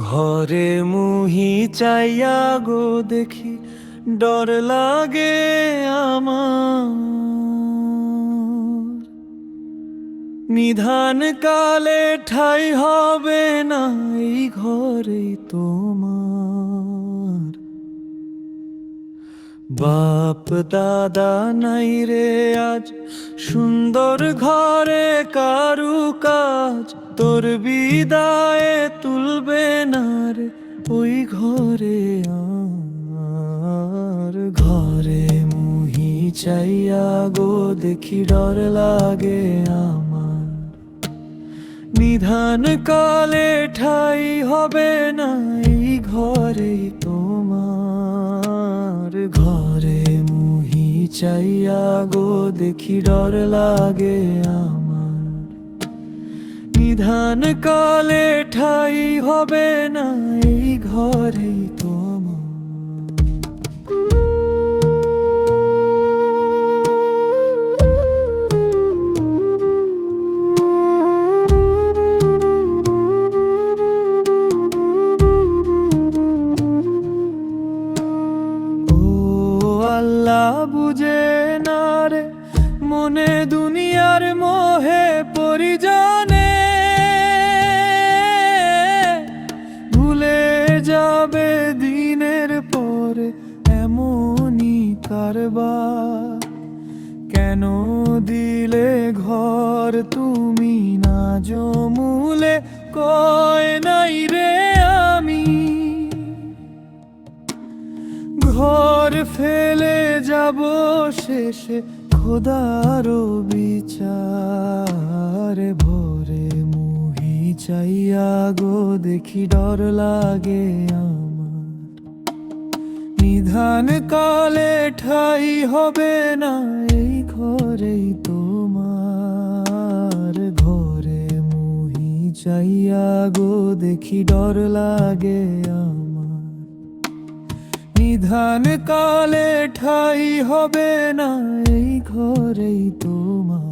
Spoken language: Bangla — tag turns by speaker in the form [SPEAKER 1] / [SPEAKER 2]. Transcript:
[SPEAKER 1] ঘরে মুহি চাইয়া গো দেখি ডর লাগে আমার, নিধান কালে ঠাই হবে না এই ঘরে তোমার। বাপ দাদা নাই রে আজ, সুন্দর ঘরে কারু কাজ, তোর বিদায়ে তুলবে না রে ওই ঘরে আর। ঘরে মুহি চাইয়া গো দেখি ডর লাগে আমার, নিধান কালে ঠাই হবে না এই ঘরে তোমার। ঘরে মুহি চাইয়া গো দেখি ডর লাগে আমার, নিধান কালে ঠাই হবে না এই ঘরে তোমার। আল্লাহ বুঝে না রে মনে দুনিয়ার মোহে পরিজনে, ভুলে যাবে দিনের পরে এমনই কারবার। কেন দিলে ঘর তুমি না জমুলে, কয় নাই রে আমি ঘর ফেলে যাব শেষে খোদারও বিচার। ভোরে মুহি চাইয়া গো দেখি ডর লাগে আমার, নিধান কালে ঠাই হবে না এই ঘরেই তোমার। ঘরে মুহি চাইয়া গো দেখি ডর লাগে আমার, নিধান কালে ঠাই হবে না এই ঘরেই তোমার।